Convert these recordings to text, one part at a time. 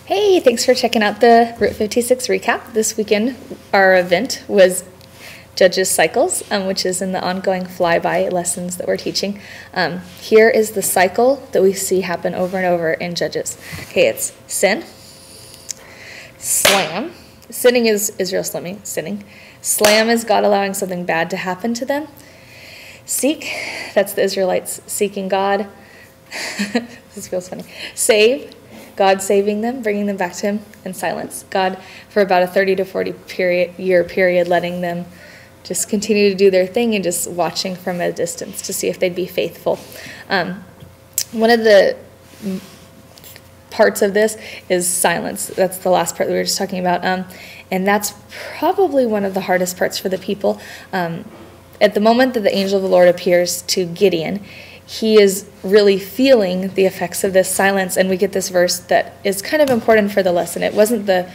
Hey, thanks for checking out the Route 56 recap. This weekend, our event was Judges Cycles, which is in the ongoing flyby lessons that we're teaching. Here is the cycle that we see happen over and over in Judges. Okay, it's sin, slam. Sinning is Israel sinning. Slam is God allowing something bad to happen to them. Seek, that's the Israelites seeking God. This feels funny. Save, God saving them, bringing them back to him. And silence, God for about a 30 to 40 year period letting them just continue to do their thing and just watching from a distance to see if they'd be faithful. One of the parts of this is silence. That's the last part that we were just talking about. And that's probably one of the hardest parts for the people. At the moment that the angel of the Lord appears to Gideon, he is really feeling the effects of this silence, and we get this verse that is kind of important for the lesson. It wasn't the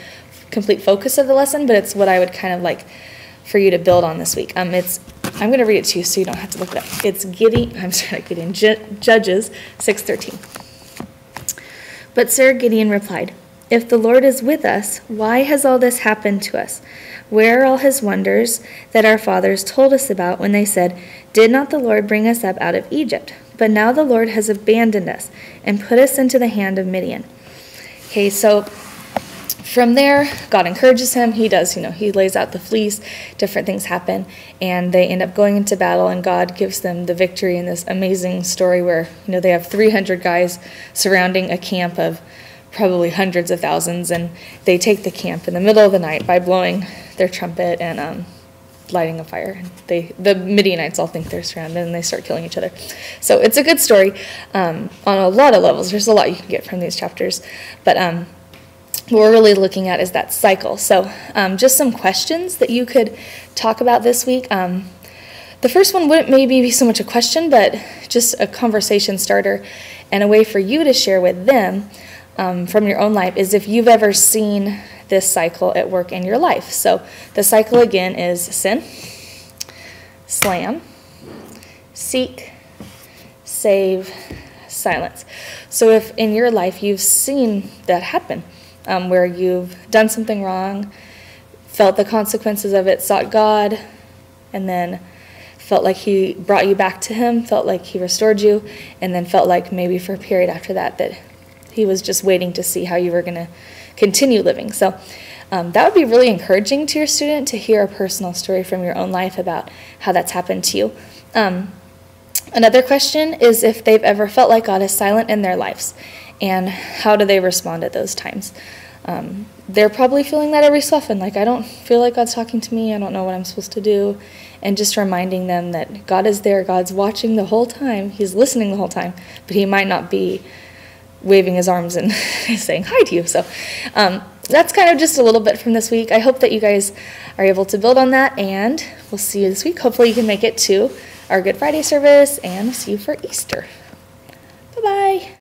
complete focus of the lesson, but it's what I would kind of like for you to build on this week. I'm going to read it to you so you don't have to look it up. It's Judges 6:13. But Sir Gideon replied, "If the Lord is with us, why has all this happened to us? Where are all his wonders that our fathers told us about when they said, 'Did not the Lord bring us up out of Egypt?' But now the Lord has abandoned us and put us into the hand of Midian." Okay, so from there, God encourages him. He does, he lays out the fleece, different things happen, and they end up going into battle, and God gives them the victory in this amazing story where, they have 300 guys surrounding a camp of probably hundreds of thousands, and they take the camp in the middle of the night by blowing their trumpet and lighting a fire. The Midianites all think they're surrounded, and they start killing each other. So it's a good story on a lot of levels. There's a lot you can get from these chapters, but what we're really looking at is that cycle. So just some questions that you could talk about this week. The first one wouldn't maybe be so much a question, but just a conversation starter and a way for you to share with them from your own life is if you've ever seen this cycle at work in your life. So the cycle again is sin, slam, seek, save, silence. So if in your life you've seen that happen, where you've done something wrong, felt the consequences of it, sought God, and then felt like he brought you back to him, felt like he restored you, and then felt like maybe for a period after that he was just waiting to see how you were going to continue living. So that would be really encouraging to your student to hear a personal story from your own life about how that's happened to you. Another question is if they've ever felt like God is silent in their lives, and how do they respond at those times? They're probably feeling that every so often, like, I don't feel like God's talking to me, I don't know what I'm supposed to do, and just reminding them that God is there, God's watching the whole time, he's listening the whole time, but he might not be waving his arms and saying hi to you. So that's kind of just a little bit from this week. I hope that you guys are able to build on that, and we'll see you this week. Hopefully you can make it to our Good Friday service, and see you for Easter. Bye-bye.